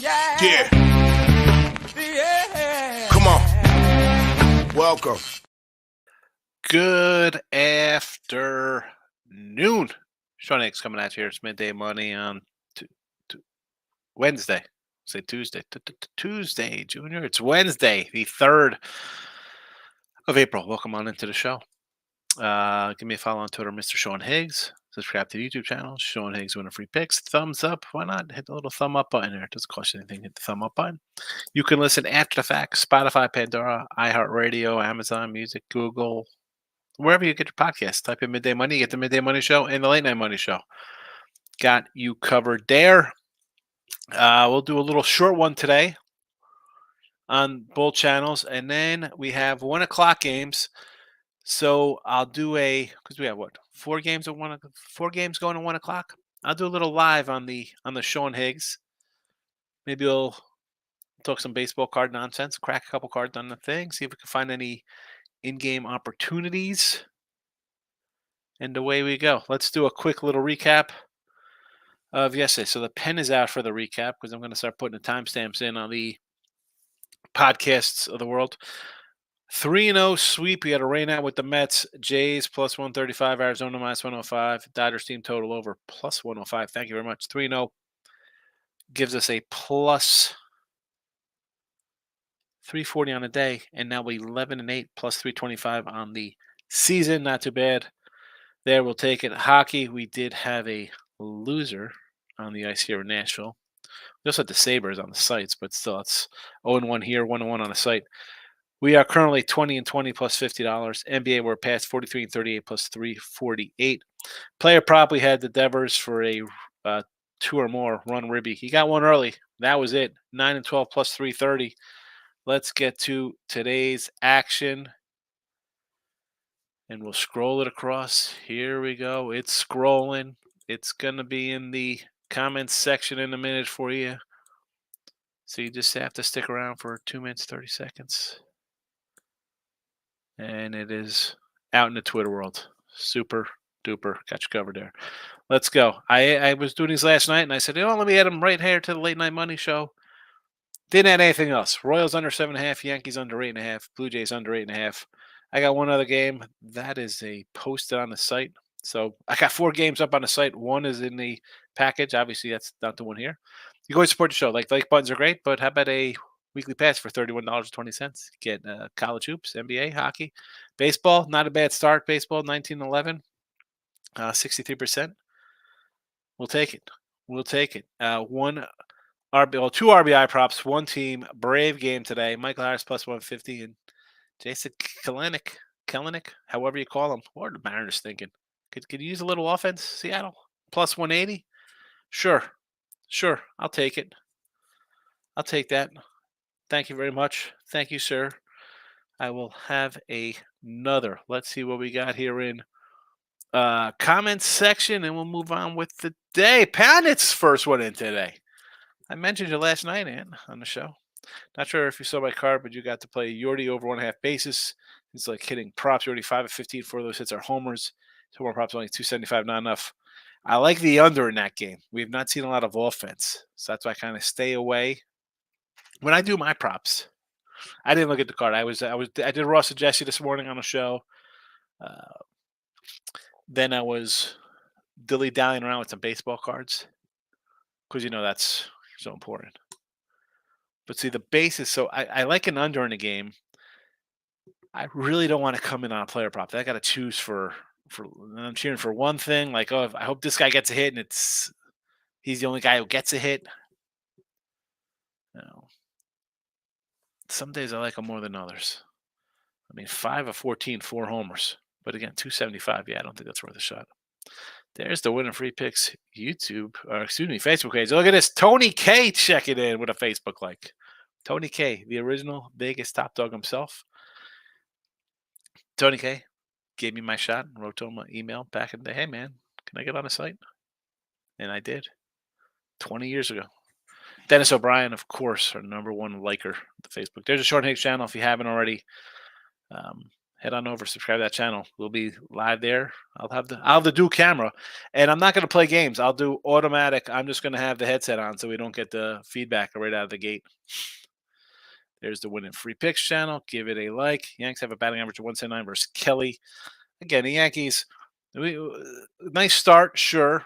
Yeah. Come on. Welcome. Good afternoon. Sean Higgs coming at you here. It's Midday Money on Wednesday. Say Tuesday. Tuesday, Junior. It's Wednesday, the 3rd of April. Welcome on into the show. Give me a follow on Twitter, Mr. Sean Higgs. Subscribe to the YouTube channel, Sean Higgs Winning Free Picks. Thumbs up. Why not hit the little thumb up button there? It doesn't cost you anything. Hit the thumb up button. You can listen after the fact. Spotify, Pandora, iHeartRadio, Amazon Music, Google, wherever you get your podcasts. Type in Midday Money. You get the Midday Money Show and the Late Night Money Show. Got you covered there. We'll do a little short one today on both channels. And then we have 1 o'clock games. So I'll do because we have 4 games going at 1 o'clock. I'll do a little live on the Sean Higgs. Maybe we'll talk some baseball card nonsense, crack a couple cards on the thing, see if we can find any in-game opportunities. And away we go. Let's do a quick little recap of yesterday. So the pen is out for the recap because I'm going to start putting the timestamps in on the podcasts of the world. 3-0 sweep. We had a rain out with the Mets. Jays plus 135. Arizona minus 105. Dodgers team total over plus 105. Thank you very much. 3-0 gives us a plus 340 on the day. And now 11-8 plus 325 on the season. Not too bad. There, we'll take it. Hockey, we did have a loser on the ice here in Nashville. We also had the Sabres on the sites, but still, it's 0-1 here, 1-1 on the site. We are currently 20-20 plus $50. NBA, we're past 43-38 plus 348. Player prop, we had the Devers for a 2 or more run Ribby. He got one early. That was it. 9-12 plus 330. Let's get to today's action. And we'll scroll it across. Here we go. It's scrolling. It's going to be in the comments section in a minute for you. So you just have to stick around for 2 minutes, 30 seconds. And it is out in the Twitter world. Super duper. Got you covered there. Let's go. I was doing these last night, and I said, let me add them right here to the Late Night Money Show. Didn't add anything else. Royals under 7.5. Yankees under 8.5. Blue Jays under 8.5. I got one other game. That is posted on the site. So I got 4 games up on the site. One is in the package. Obviously, that's not the one here. You go and support the show. Like buttons are great, but how about a weekly pass for $31.20? Get college hoops, NBA, hockey, baseball. Not a bad start. Baseball, 19-11, 63%. We'll take it. We'll take it. 2 RBI props, 1 team. Brave game today. Michael Harris plus 150 and Jason Kellenic, however you call him. What are the Mariners thinking? Could you use a little offense, Seattle? Plus 180? Sure. I'll take it. I'll take that. Thank you very much. Thank you, sir. I will have another. Let's see what we got here in comments section, and we'll move on with the day. Poundit's first one in today. I mentioned you last night, Ann, on the show. Not sure if you saw my card, but you got to play Yordi over 1.5 bases. It's like hitting props. Yordi 5 of 15. 4 of those hits are homers. 2 more props, only 275, not enough. I like the under in that game. We have not seen a lot of offense, so that's why I kind of stay away. When I do my props, I didn't look at the card. I did Ross and Jesse this morning on the show. Then I was dilly-dallying around with some baseball cards because that's so important. But see, the basis, so I like an under in a game. I really don't want to come in on a player prop. I got to choose for I'm cheering for one thing. Like, I hope this guy gets a hit, and he's the only guy who gets a hit. Some days I like him more than others. 5 of 14, 4 homers. But again, 275. Yeah, I don't think that's worth a shot. There's the Winning Free Picks Facebook page. Look at this. Tony K checking in with a Facebook like. Tony K, the original Vegas top dog himself. Tony K gave me my shot and wrote to him an email back in the day. Hey, man, can I get on the site? And I did. 20 years ago. Dennis O'Brien, of course, our number one liker of the Facebook. There's a Sean Higgs channel if you haven't already. head on over, subscribe to that channel. We'll be live there. I'll have the dual camera, and I'm not going to play games. I'll do automatic. I'm just going to have the headset on so we don't get the feedback right out of the gate. There's the Winning Free Picks channel. Give it a like. Yanks have a batting average of 179 versus Kelly. Again, the Yankees, nice start, sure.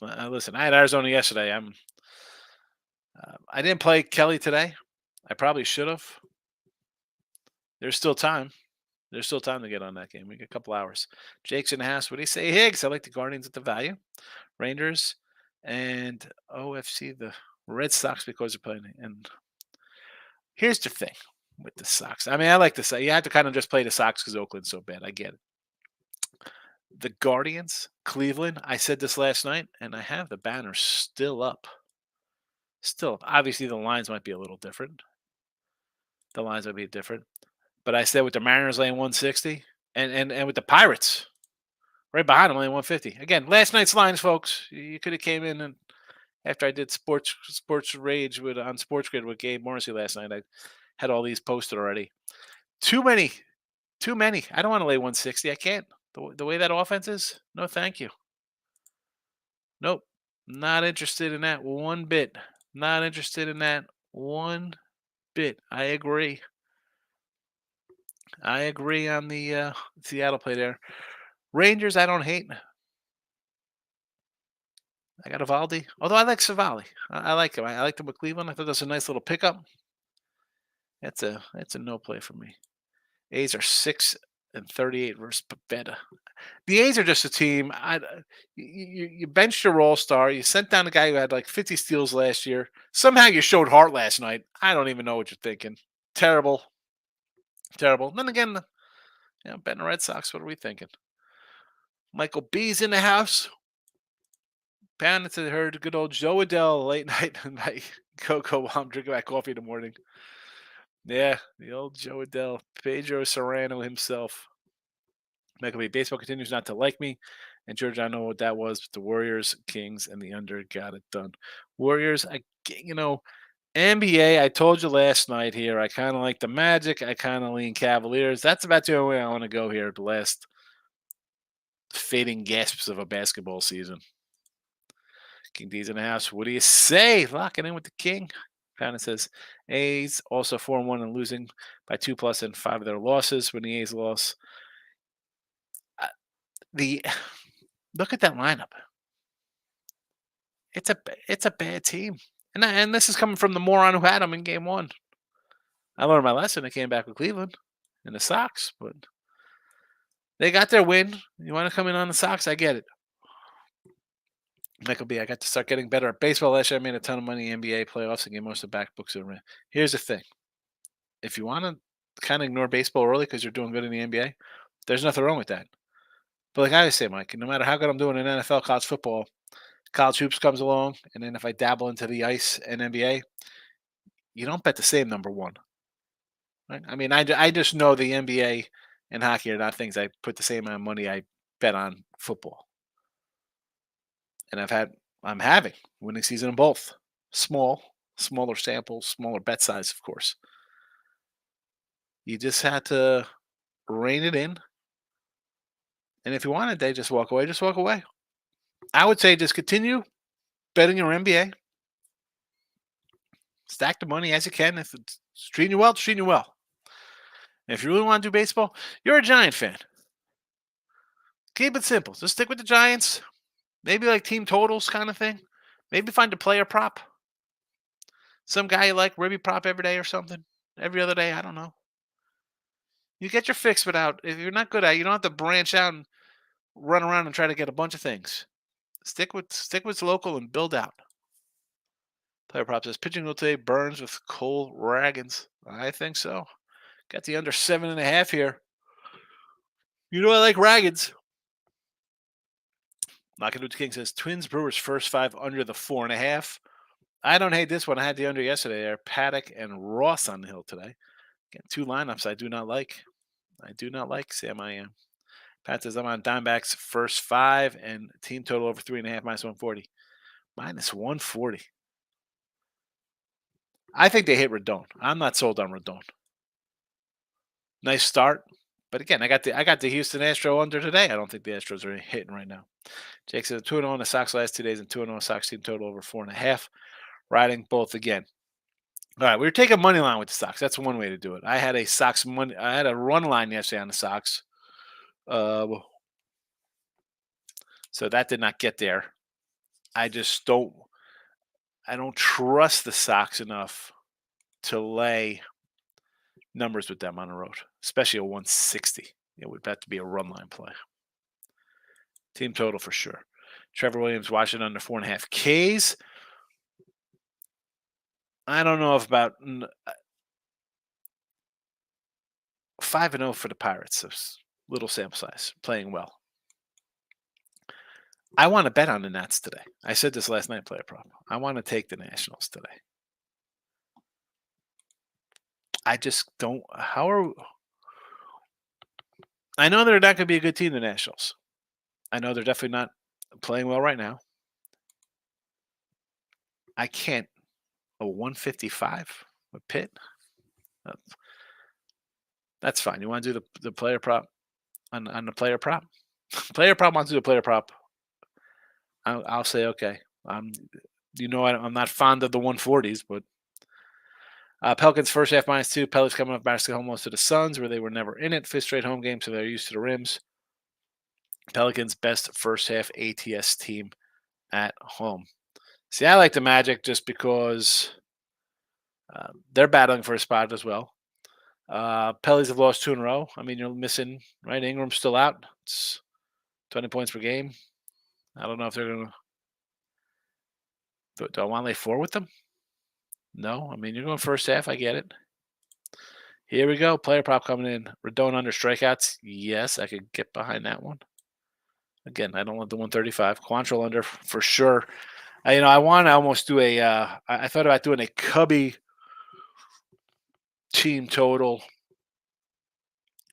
Listen, I had Arizona yesterday. I didn't play Kelly today. I probably should have. There's still time. There's still time to get on that game. We got a couple hours. Jake's in the house. What do you say, Higgs? I like the Guardians at the value. Rangers and OFC, the Red Sox, because they're playing. And here's the thing with the Sox. I mean, I like the Sox. You have to kind of just play the Sox because Oakland's so bad. I get it. The Guardians, Cleveland. I said this last night, and I have the banner still up. Still up. Obviously, the lines might be a little different. But I said with the Mariners laying 160 and with the Pirates right behind them laying 150. Again, last night's lines, folks. You could have came in and after I did sports rage on Sports Grid with Gabe Morrissey last night, I had all these posted already. Too many. I don't want to lay 160. I can't. The way that offense is, no thank you. Nope. Not interested in that one bit. Not interested in that one bit. I agree. On the Seattle play there. Rangers, I don't hate. I got Evaldi. Although I like Savali. I like him. I liked him with Cleveland. I thought that was a nice little pickup. That's a no play for me. A's are 6-38 versus Pavetta. The A's are just a team. You benched your all-star. You sent down a guy who had like 50 steals last year. Somehow you showed heart last night. I don't even know what you're thinking. Terrible. Then again, betting the Red Sox. What are we thinking? Michael B's in the house. Pounding to heard good old Joe Adele late night Coco while I'm drinking my coffee in the morning. Yeah, the old Joe Adele, Pedro Serrano himself. Michael B. Baseball continues not to like me. And George, I know what that was, but the Warriors, Kings, and the under got it done. Warriors, NBA, I told you last night here, I kind of like the Magic. I kind of lean Cavaliers. That's about the only way I want to go here at the last fading gasps of a basketball season. King D's in the house. What do you say? Locking in with the King. Kind of says A's also 4-1 and losing by 2+ in 5 of their losses. When the A's lost, look at that lineup. It's a bad team, and this is coming from the moron who had them in Game 1. I learned my lesson. I came back with Cleveland and the Sox, but they got their win. You want to come in on the Sox? I get it. Michael B. I got to start getting better at baseball last year. I made a ton of money in NBA playoffs and get most of the back books over. Here's the thing. If you want to kind of ignore baseball early because you're doing good in the NBA, there's nothing wrong with that. But like I always say, Mike, no matter how good I'm doing in NFL, college football, college hoops comes along, and then if I dabble into the ice and NBA, you don't bet the same number one. Right? I mean, I just know the NBA and hockey are not things I put the same amount of money I bet on football. And I'm having winning season in both. Smaller samples, smaller bet size, of course. You just had to rein it in. And if you want a day, just walk away. Just walk away. I would say just continue betting your NBA. Stack the money as you can. If it's treating you well, it's treating you well. And if you really want to do baseball, you're a Giant fan. Keep it simple. Just stick with the Giants. Maybe like team totals kind of thing. Maybe find a player prop. Some guy you like, Ribby prop every day or something. Every other day, I don't know. You get your fix without, if you're not good at it, you don't have to branch out and run around and try to get a bunch of things. Stick with local and build out. Player prop says pitching will today Burns with Cole Ragans. I think so. Got the under 7.5 here. You know I like Ragans. Knocking with the King says Twins Brewers first 5 under the 4.5. I don't hate this one. I had the under yesterday there. Paddock and Ross on the hill today. Again, 2 lineups I do not like. Sam I am. Pat says I'm on Dimebacks first 5 and team total over 3.5 minus 140. Minus 140. I think they hit Rodon. I'm not sold on Rodon. Nice start. But again, I got the Houston Astro under today. I don't think the Astros are hitting right now. Jake said 2-0 on the Sox last 2 days and 2-0 Sox team total over 4.5. Riding both again. All right, we were taking money line with the Sox. That's one way to do it. I had a Sox money. I had a run line yesterday on the Sox. So that did not get there. I just don't. I don't trust the Sox enough to lay numbers with them on the road, especially a 160. It would have to be a run line play. Team total for sure. Trevor Williams watching under 4.5 Ks. I don't know if about 5-0 for the Pirates. So little sample size, playing well. I want to bet on the Nats today. I said this last night, player prop. I want to take the Nationals today. I just don't. I know they're not going to be a good team, the Nationals. I know they're definitely not playing well right now. I can't. A 155 with Pitt? That's fine. You want to do the player prop on the player prop? Player prop wants to do a player prop. I'll say okay. I'm not fond of the 140s, but Pelicans first half -2. Pelicans coming off basket home loss to the Suns, where they were never in it. 5th straight home game, so they're used to the rims. Pelicans best first half ATS team at home. See, I like the Magic just because they're battling for a spot as well. Pellies have lost 2 in a row. I mean, you're missing, right? Ingram's still out. It's 20 points per game. I don't know if they're going to. Do I want to lay 4 with them? No. I mean, you're going first half. I get it. Here we go. Player prop coming in. Rodon under strikeouts. Yes, I could get behind that one. Again, I don't want the 135. Quantrill under for sure. I want to almost do a. I thought about doing a Cubby team total,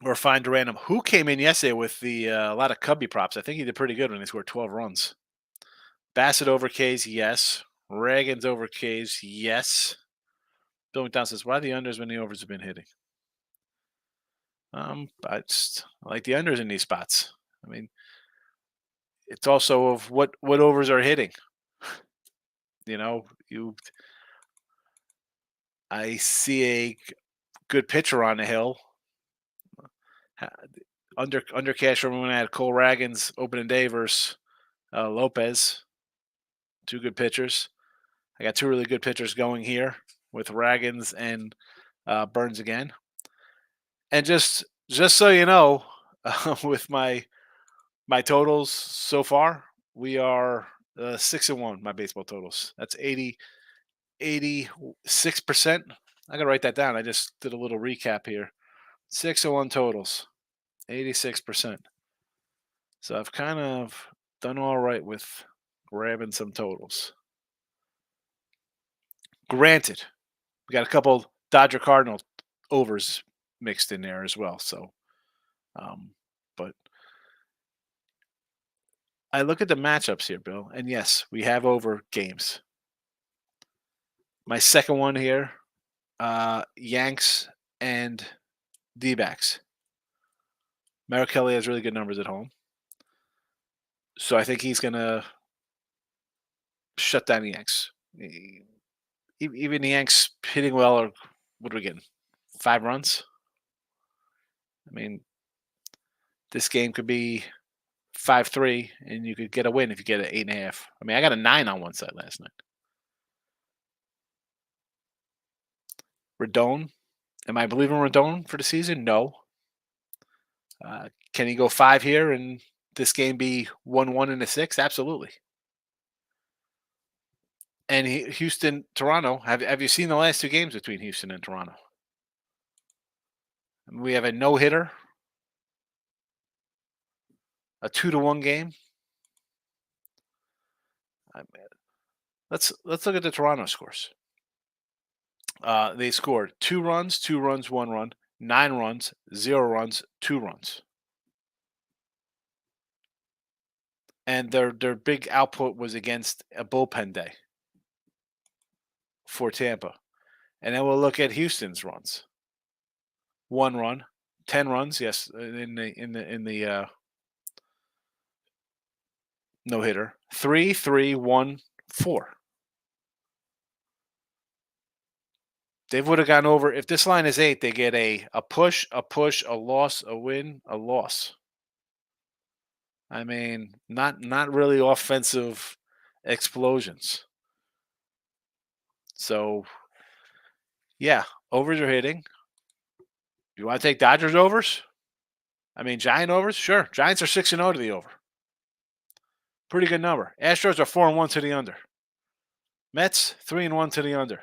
or find a random who came in yesterday with the a lot of Cubby props. I think he did pretty good when he scored 12 runs. Bassett over Ks, yes. Reagan's over Ks, yes. Bill McDonald says, why the unders when the overs have been hitting? I like the unders in these spots. I mean, it's also of what overs are hitting. I see a good pitcher on the hill. Under cash from when I had Cole Ragans opening day versus Lopez. 2 good pitchers. I got 2 really good pitchers going here with Ragans and Burns again. And just so you know, with my totals so far, we are 6-1. My baseball totals. That's 86%. I gotta write that down. I just did a little recap here. 6-1 totals, 86%. So I've kind of done all right with grabbing some totals. Granted, we got a couple Dodger Cardinal overs mixed in there as well. So, but I look at the matchups here, Bill, and yes, we have over games. My second one here, Yanks and D-backs. Merrill Kelly has really good numbers at home. So I think he's going to shut down the Yanks. Even the Yanks hitting well, or what are we getting? 5 runs? I mean, this game could be 5-3, and you could get a win if you get an 8.5. I mean, I got a 9 on one side last night. Rodon. Am I believing Rodon for the season? No. Can he go 5 here and this game be 1-1 in the 6th? Absolutely. And Houston, Toronto. Have you seen the last 2 games between Houston and Toronto? I mean, we have a no-hitter, a 2-1 game. Let's look at the Toronto scores. They scored 2 runs, 2 runs, 1 run, 9 runs, 0 runs, 2 runs. And their big output was against a bullpen day for Tampa. And then we'll look at Houston's runs. 1 run, 10 runs, yes, in the no hitter. 3-3-1-4. They would have gone over. If this line is 8, they get a push, a loss, a win, a loss. I mean, not really offensive explosions. So yeah, overs are hitting. You want to take Dodgers overs? I mean, Giant overs? Sure. Giants are 6-0 to the over. Pretty good number. Astros are 4-1 to the under. Mets 3-1 to the under.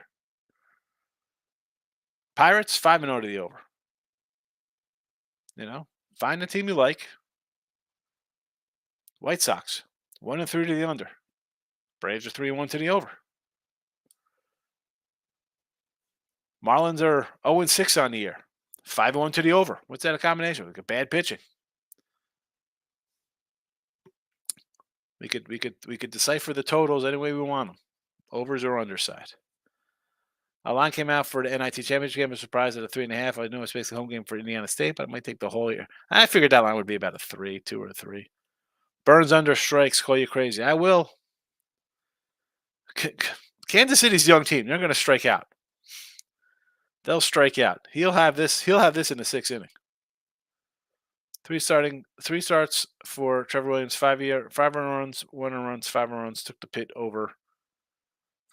Pirates 5-0 to the over. Find the team you like. White Sox 1-3 to the under. Braves are 3-1 to the over. Marlins are 0-6 on the year. 5-1 to the over. What's that a combination? Like a bad pitching. We could decipher the totals any way we want them. Overs or underside. A line came out for the NIT championship game. I was surprised at a 3.5. I knew it was basically a home game for Indiana State, but I might take the whole year. I figured that line would be about a 3, 2 or 3. Burns under strikes. Call you crazy. I will. Kansas City's young team. They're going to strike out. They'll strike out. He'll have this in the 6th inning. 3 starts for Trevor Williams. 5 runs, 1 runs, 5 runs. Took the pit over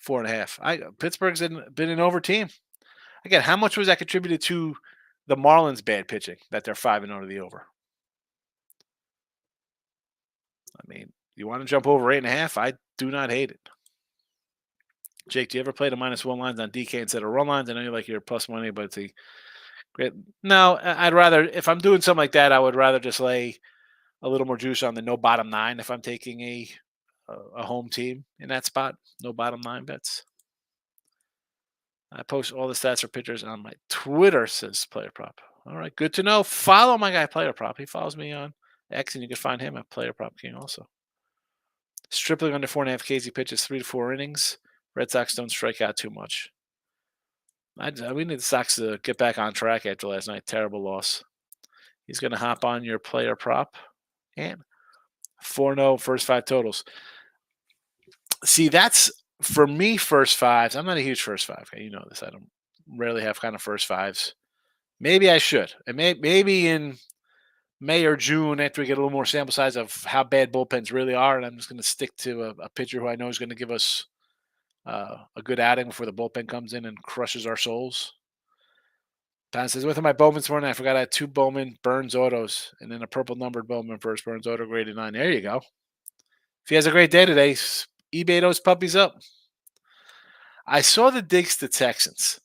4.5. Pittsburgh's been an over team. Again, how much was that contributed to the Marlins' bad pitching that they're 5-0 to the over? I mean, you want to jump over 8.5? I do not hate it. Jake, do you ever play the -1 lines on DK instead of run lines? I know you like your plus money, but it's great. No, I'd rather, if I'm doing something like that, I would rather just lay a little more juice on the no bottom 9 if I'm taking a home team in that spot. No bottom 9 bets. I post all the stats for pitchers on my Twitter, says Player Prop. All right, good to know. Follow my guy, Player Prop. He follows me on X, and you can find him at Player Prop King also. Stripling under 4.5 Ks. He pitches 3 to 4 innings. Red Sox don't strike out too much. We need the Sox to get back on track after last night. Terrible loss. He's going to hop on your Player Prop. And 4-0 first 5 totals. See, that's, for me, first 5s. I'm not a huge first 5 guy. You know this. I don't rarely have kind of first 5s. Maybe I should. And maybe in May or June, after we get a little more sample size of how bad bullpens really are, and I'm just going to stick to a pitcher who I know is going to give us a good outing before the bullpen comes in and crushes our souls. Don says, with my Bowman this morning, I forgot I had 2 Bowman Burns autos and then a purple numbered Bowman first Burns auto graded 9. There you go. If he has a great day today, eBay those puppies up. I saw the digs to Texans.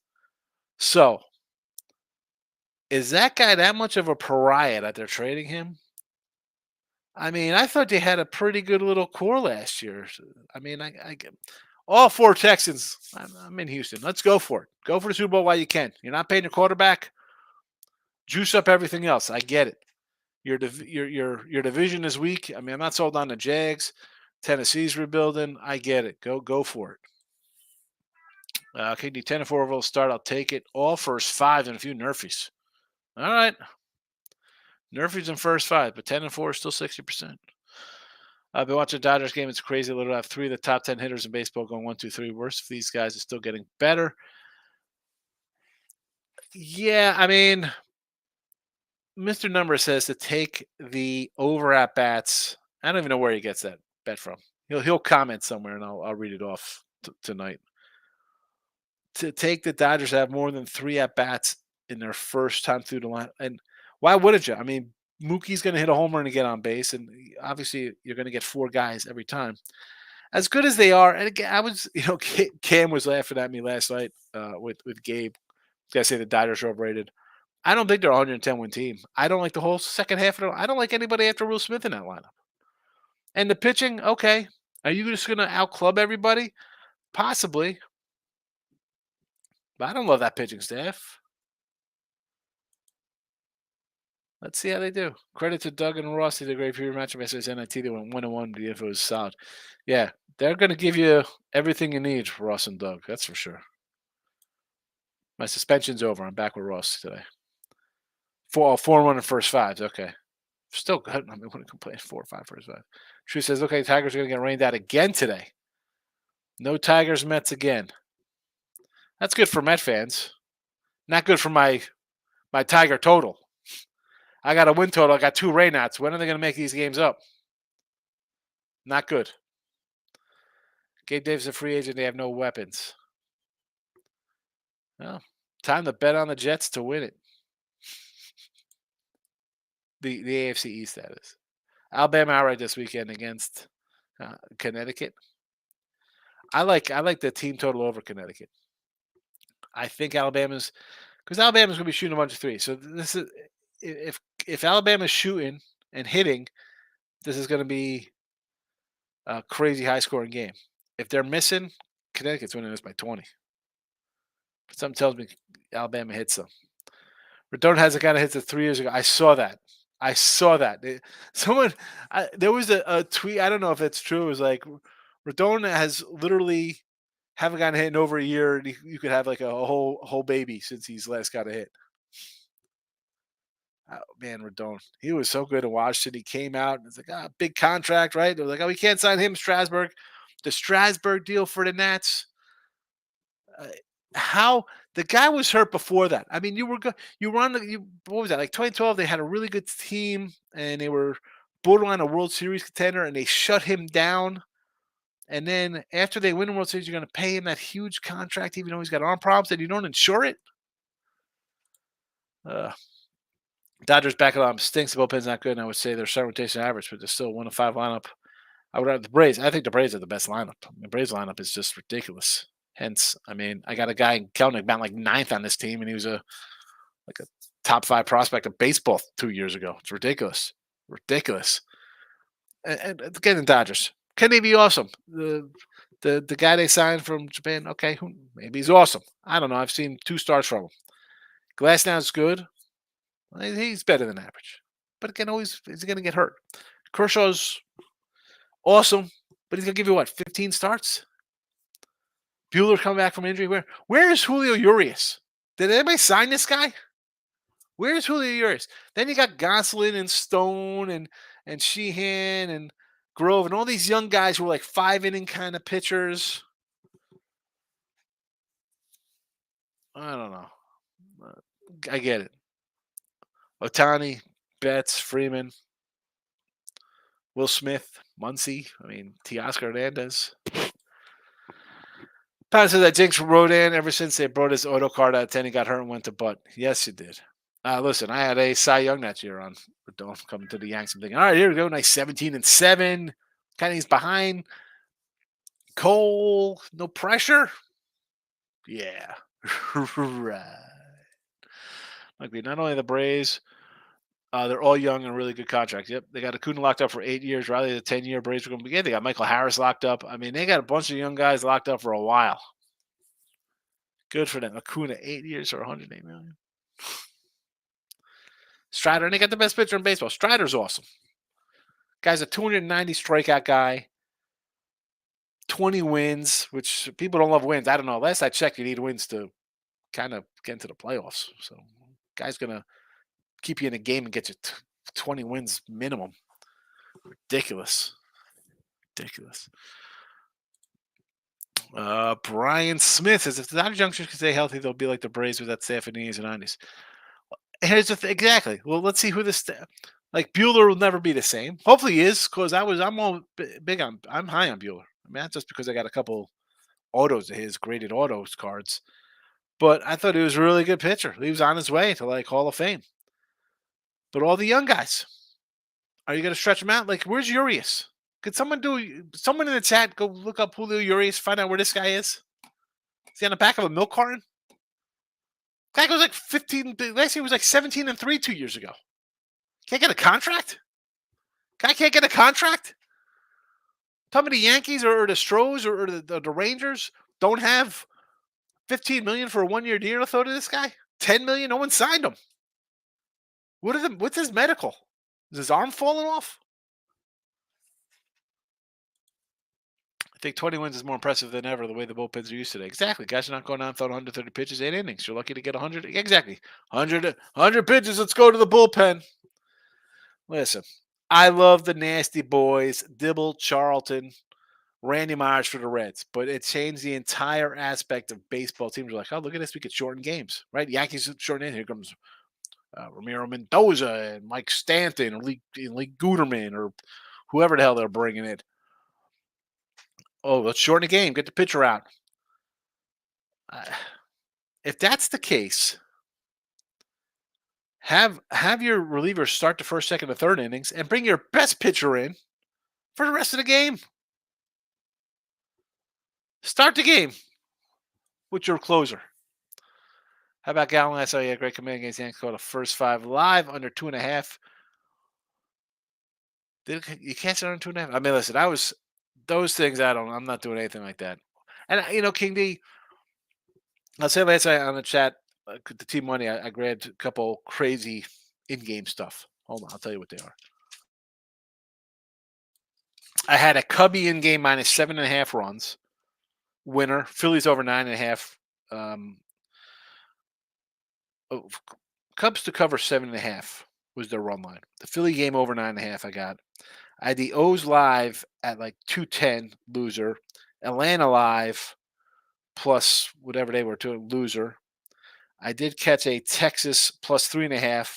So, is that guy that much of a pariah that they're trading him? I mean, I thought they had a pretty good little core last year. I mean, I all 4 Texans. I'm in Houston. Let's go for it. Go for the Super Bowl while you can. You're not paying your quarterback. Juice up everything else. I get it. Your division is weak. I mean, I'm not sold on the Jags. Tennessee's rebuilding. I get it. Go for it. KD 10-4 overall start. I'll take it. All first 5 and a few Nerfies. All right. Nerfies in first 5, but 10-4 is still 60%. I've been watching the Dodgers game. It's crazy. Literally have 3 of the top 10 hitters in baseball going 1, 2, 3. Worst of these guys are still getting better. Yeah, I mean, Mr. Number says to take the over at bats. I don't even know where he gets that bet from. He'll comment somewhere, and I'll read it off tonight. To take the Dodgers have more than 3 at bats in their first time through the line, and why wouldn't you? I mean, Mookie's going to hit a home run and get on base, and obviously you're going to get 4 guys every time. As good as they are, and again, I was, Cam was laughing at me last night with Gabe. I say the Dodgers are overrated. I don't think they're a 110-win team. I don't like the whole second half of it. I don't like anybody after Will Smith in that lineup. And the pitching, okay. Are you just going to out-club everybody? Possibly. But I don't love that pitching staff. Let's see how they do. Credit to Doug and Ross. They did a great preview matchup yesterday's NIT. They went 1-1, but the info was solid. Yeah, they're going to give you everything you need, Ross and Doug. That's for sure. My suspension's over. I'm back with Ross today. 4-1 in first fives. Okay. Still good. I mean, wouldn't complain. 4-5 first five. True says, okay, Tigers are going to get rained out again today. No Tigers, Mets again. That's good for Met fans. Not good for my Tiger total. I got a win total. I got 2 rainouts. When are they going to make these games up? Not good. Gabe Davis is a free agent. They have no weapons. Well, time to bet on the Jets to win it. The AFC East, that is. Alabama outright this weekend against Connecticut. I like the team total over Connecticut. I think Alabama's going to be shooting a bunch of threes. So this is if Alabama's shooting and hitting, this is going to be a crazy high scoring game. If they're missing, Connecticut's winning this by 20. But something tells me Alabama hits them. Rodon has a kind of hits it 3 years ago. I saw that. There was a tweet. I don't know if it's true. It was like Rodon has literally haven't gotten hit in over a year. And you could have like a whole baby since he's last got a hit. Oh, man, Rodon. He was so good in Washington. He came out and it's like, big contract, right? They were like, we can't sign him, Strasburg. The Strasburg deal for the Nats. How the guy was hurt before that. I mean, you were on what was that, like 2012? They had a really good team and they were borderline a World Series contender and they shut him down. And then after they win the World Series, you're going to pay him that huge contract, even though he's got arm problems and you don't insure it. Dodgers back at them stinks. The bullpen's not good, and I would say their starting rotation average, but they're still 1-5 lineup. I would have the Braves. I think the Braves are the best lineup. The Braves lineup is just ridiculous. Hence, I mean, I got a guy in Kelnick about like 9th on this team, and he was a top 5 prospect of baseball 2 years ago. It's ridiculous. And again, the Dodgers. Can they be awesome? The guy they signed from Japan, okay, maybe he's awesome. I don't know. I've seen 2 starts from him. Glasnow's good. He's better than average. But again, always he's going to get hurt. Kershaw's awesome, but he's going to give you, 15 starts? Buehler coming back from injury. Where is Julio Urias? Did anybody sign this guy? Where's Julio Urias? Then you got Gonsolin and Stone and Sheehan and Grove and all these young guys who were like 5-inning kind of pitchers. I don't know. I get it. Otani, Betts, Freeman, Will Smith, Muncy. I mean, Teoscar Hernandez. Pat says that Jinx Rodan ever since they brought his auto card out of 10, he got hurt and went to butt. Yes, you did. Listen, I had a Cy Young that year on. Don't come to the Yanks. I'm thinking, all right, here we go. Nice 17-7. Kind of he's behind. Cole, no pressure. Yeah. Right. Like not only the Braves, they're all young and really good contracts. Yep, they got Acuna locked up for 8 years. Riley, the 10-year Braves are going to begin. They got Michael Harris locked up. I mean, they got a bunch of young guys locked up for a while. Good for them. Acuna, 8 years or $108 million. Strider, and they got the best pitcher in baseball. Strider's awesome. Guy's a 290 strikeout guy. 20 wins, which people don't love wins. I don't know. Last I checked, you need wins to kind of get into the playoffs. So, guy's going to keep you in a game and get you 20 wins minimum. Ridiculous. Brian Smith says, if the Dodgers youngsters can stay healthy, they'll be like the Braves with that staff in the 80s and 90s. Here's the thing. Exactly. Well, let's see who this like Buehler will never be the same. Hopefully he is, because I'm all big on. I'm high on Buehler. I mean, not just because I got a couple autos of his graded autos cards, but I thought he was a really good pitcher. He was on his way to like Hall of Fame. But all the young guys, are you going to stretch them out? Like, where's Urias? Could someone in the chat go look up Julio Urias, find out where this guy is? Is he on the back of a milk carton? Guy goes like 15. Last year was like 17-3 2 years ago. Can't get a contract? Guy can't get a contract? Tell me the Yankees or the Stros or the Rangers don't have $15 million for a 1-year deal to throw to this guy? $10 million? No one signed him. What's his medical? Is his arm falling off? I think 20 wins is more impressive than ever the way the bullpens are used today. Exactly. Guys are not going out and throwing 130 pitches, 8 innings. You're lucky to get 100. Exactly. 100 pitches. Let's go to the bullpen. Listen, I love the nasty boys, Dibble, Charlton, Randy Myers for the Reds, but it changed the entire aspect of baseball. Teams are like, oh, look at this. We could shorten games, right? Yankees shorten in. Here comes Ramiro Mendoza and Mike Stanton or Lee Guterman or whoever the hell they're bringing in. Oh, let's shorten the game. Get the pitcher out. If that's the case, have your relievers start the first, second, and third innings and bring your best pitcher in for the rest of the game. Start the game with your closer. How about Gallen? I saw you had a great command against Yankees. Called the first 5 live under 2.5. You can't sit under 2.5. I mean, listen, those things. I'm not doing anything like that. And King D, I'll say last night on the chat, the team money. I grabbed a couple crazy in-game stuff. Hold on, I'll tell you what they are. I had a Cubby in-game minus 7.5 runs. Winner. Phillies over 9.5. Cubs to cover 7.5 was their run line. The Philly game over 9.5. I got. I had the O's live at like 210 loser. Atlanta live plus whatever they were to loser. I did catch a Texas plus 3.5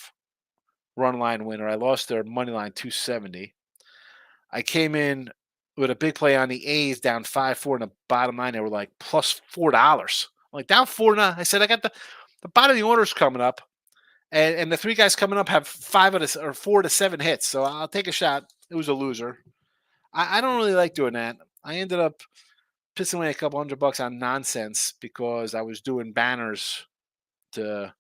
run line winner. I lost their money line 270. I came in with a big play on the A's down 5-4 in the bottom line. They were like plus $4. I'm like down 4 now. I said I got the bottom of the orders coming up, and the 3 guys coming up have 4 to 7 hits. So I'll take a shot. It was a loser. I don't really like doing that. I ended up pissing away a couple $100 on nonsense because I was doing banners to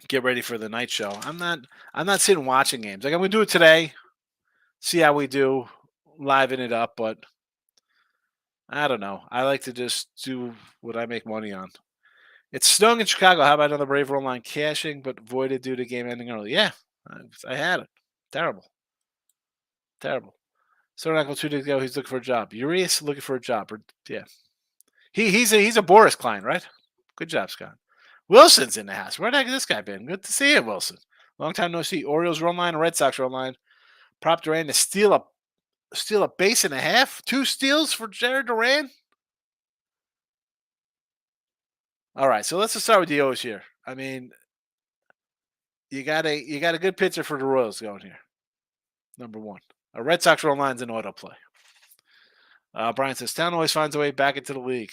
get ready for the night show. I'm not sitting watching games. Like I'm gonna do it today, see how we do, liven it up, but I don't know. I like to just do what I make money on. It's snowing in Chicago. How about another Brave Roll line cashing, but voided due to game ending early? Yeah, I had it. Terrible. So Uncle 2 days ago, he's looking for a job. Urias looking for a job. Yeah. He's a Boris client, right? Good job, Scott. Wilson's in the house. Where the heck has this guy been? Good to see you, Wilson. Long time no see. Orioles run line, Red Sox run line. Prop Duran to steal a base and a half. 2 steals for Jared Duran. All right, so let's just start with the O's here. I mean, you got a good pitcher for the Royals going here. Number 1. A Red Sox run line's an autoplay. Brian says Town always finds a way back into the league.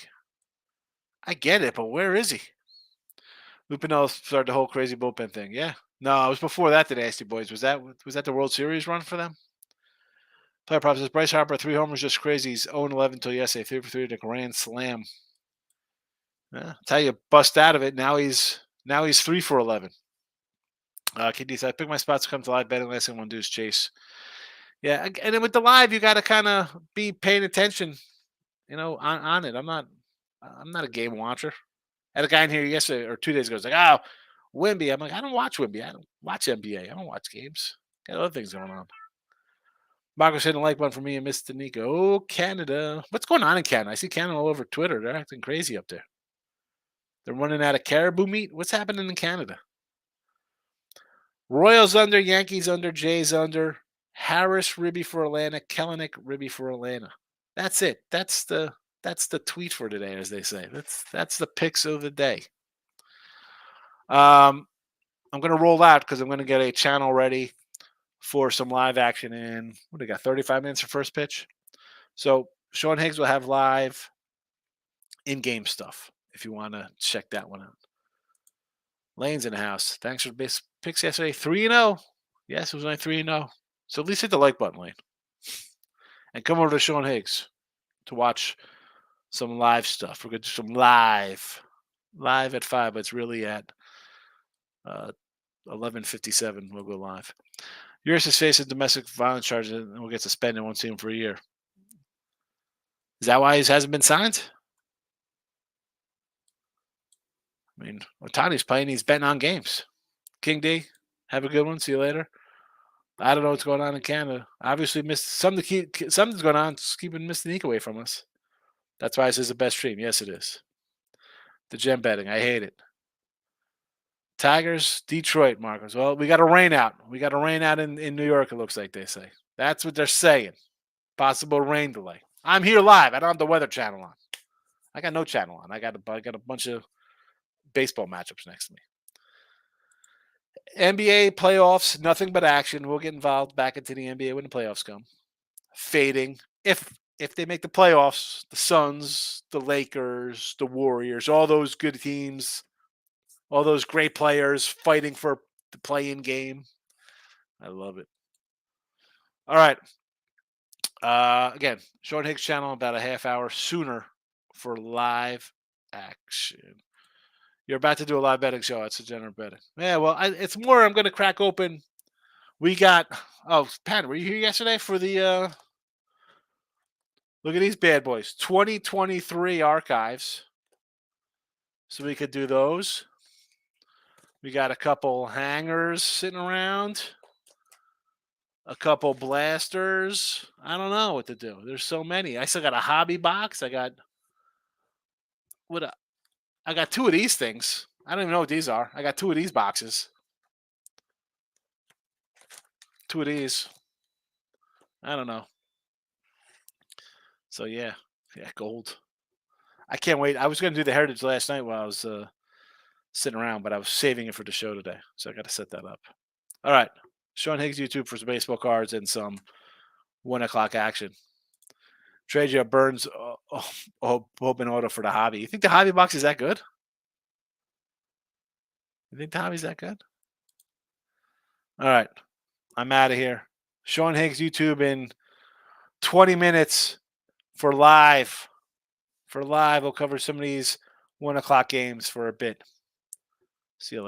I get it, but where is he? Lupinell started the whole crazy bullpen thing. Yeah. No, it was before that, the Nasty Boys. Was that the World Series run for them? Player Prop says Bryce Harper, 3 homers, just crazy. He's 0-11 until yesterday, 3 for 3 at a grand slam. Yeah, that's how you bust out of it. Now he's 3 for 11. KD said, I pick my spots to come to live betting. Last thing I want to do is chase. Yeah, and then with the live, you got to kind of be paying attention, on it. I'm not a game watcher. I had a guy in here yesterday or 2 days ago. He's like, oh, Wemby. I'm like, I don't watch Wemby. I don't watch NBA. I don't watch games. Got other things going on. Marcos hitting a like button for me and Mr. Nico. Oh, Canada. What's going on in Canada? I see Canada all over Twitter. They're acting crazy up there. They're running out of caribou meat. What's happening in Canada? Royals under, Yankees under, Jays under. Harris, Ribby for Atlanta. Kellenic, Ribby for Atlanta. That's it. That's the tweet for today, as they say. That's the picks of the day. I'm going to roll out because I'm going to get a channel ready for some live action in, what do we got, 35 minutes for first pitch? So Sean Higgs will have live in-game stuff if you want to check that one out. Lane's in the house. Thanks for the picks yesterday. 3-0. Yes, it was only 3-0. So at least hit the like button, Lane. And come over to Sean Higgs to watch some live stuff. We're going to do some live at 5, but it's really at 11:57. We'll go live. Urias is facing domestic violence charges and will get suspended. Won't see him for a year. Is that why he hasn't been signed? I mean, Otani's playing. He's betting on games. King D, have a good one. See you later. I don't know what's going on in Canada. Obviously, something's going on. It's keeping Mystique away from us. That's why this is the best stream. Yes, it is. The gem betting. I hate it. Tigers, Detroit, Marcos. Well, we got a rain out. We got a rain out in New York, it looks like they say. That's what they're saying. Possible rain delay. I'm here live. I don't have the Weather Channel on. I got no channel on. I got a bunch of baseball matchups next to me. NBA playoffs, nothing but action. We'll get involved back into the NBA when the playoffs come. Fading. If they make the playoffs, the Suns, the Lakers, the Warriors, all those good teams, all those great players fighting for the play-in game. I love it. All right. Again, Sean Higgs channel about a half hour sooner for live action. You're about to do a live betting show. It's a general betting. Yeah, well, it's more. I'm going to crack open. We got. Oh, Pat, were you here yesterday for the? Look at these bad boys. 2023 archives. So we could do those. We got a couple hangers sitting around. A couple blasters. I don't know what to do. There's so many. I still got a hobby box. I got two of these things. I don't even know what these are. I got two of these boxes. Two of these. I don't know. So yeah, gold. I can't wait. I was going to do the Heritage last night while I was sitting around, but I was saving it for the show today, so I got to set that up. All right, Sean Higgs YouTube for some baseball cards and some 1 o'clock action. Trade you a Burns open auto for the hobby. You think the hobby box is that good? You think the hobby's that good? All right, I'm out of here. Sean Higgs YouTube in 20 minutes for live. For live, we'll cover some of these 1 o'clock games for a bit. See you later.